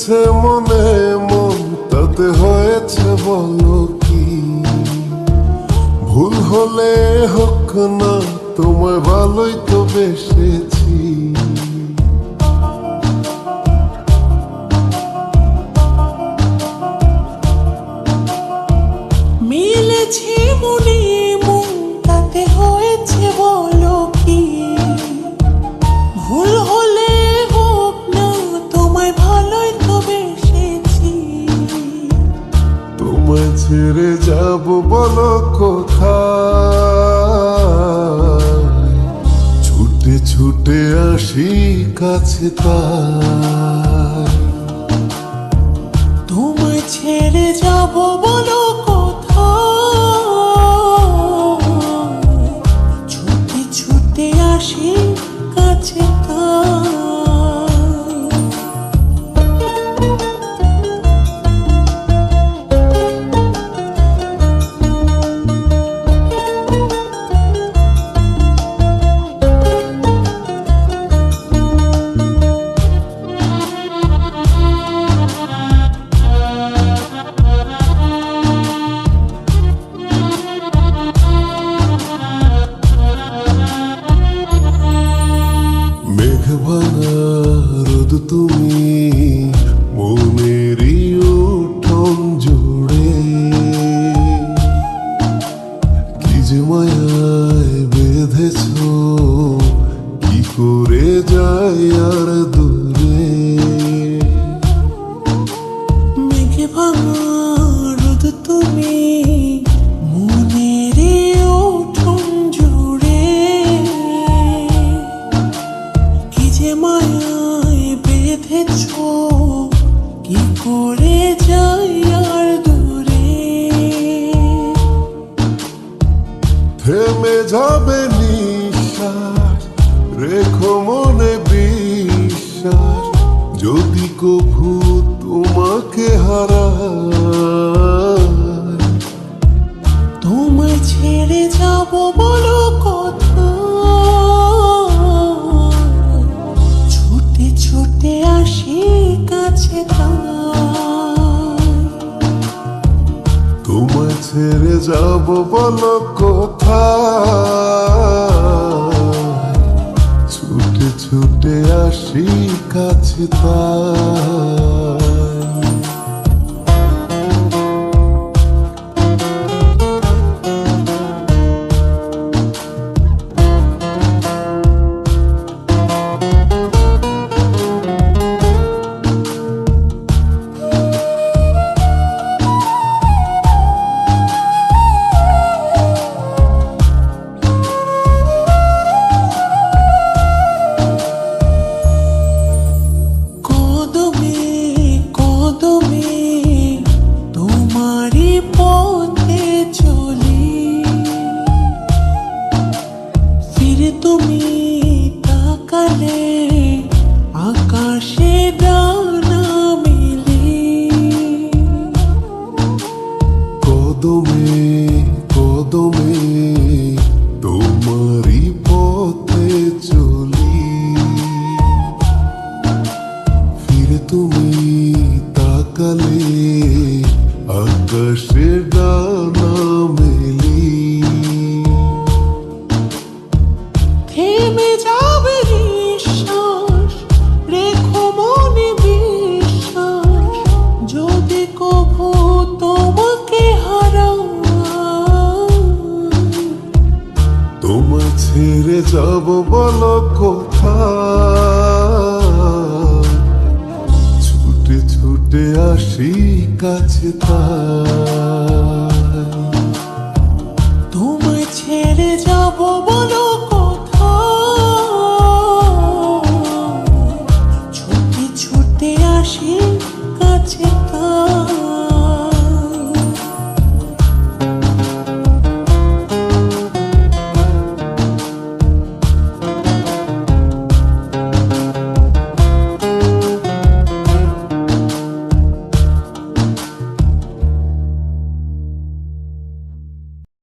লেগেছে মনে মন তাতে হয়েছে বলো কি? ভুল হলে হোক না, তোমায় ভালোই তো বেসেছি। মিলেছে মনে মন তাতে হয়েছে বলো কি? ভুল হলে হোক না, তোমায় ভালোই তো বেসেছি। তোমায় ছেড়ে যাব বলো কোথায়? ছুটে ছুটে আসি কাছে তাই। তোমায় ছেড়ে যাব বলো কোথায়? ছুটে ছুটে আসি কাছে তাই। মেঘভাঙা রোদ তুমি মনেরই উঠোন জুড়ে, কি যে মায়ায় বেঁধেছ, কি করে যাই আর দূরে। মেঘে ভাঙা রোদ তুমি মনের উঠোন জুড়ে, কি যে মায়ায় বেঁধেছ, কি করে যাই আর দূরে। থেমে যাবে নিঃশ্বাস, রেখো মনে বিশ্বাস, যদি কভু তোমাকে হারাই। তোমায় ছেড়ে যাব বলো কোথায়? ছুটে ছুটে আসি কাছে তাই। তোমায় ছেড়ে যাব বলো কোথায়? ছুটে ছুটে আসি কাছে তাই। তুমি তাকালে আকাশে ডানা মেলে। কদমে কদমে তোমারই পথে চলি, ফিরে তুমি তাকালে আকাশে ডানা মেলি। থেমে যাবে নিঃশ্বাস, রেখো মনে বিশ্বাস, যদি কভু তোমাকে হারাই। তোমায় ছেড়ে যাব বলো কোথায়? ছুটে ছুটে আসি কাছে তাই। তোমায় ছেড়ে যাব বলো কোথায়? ছুটে ছুটে আসি কাছে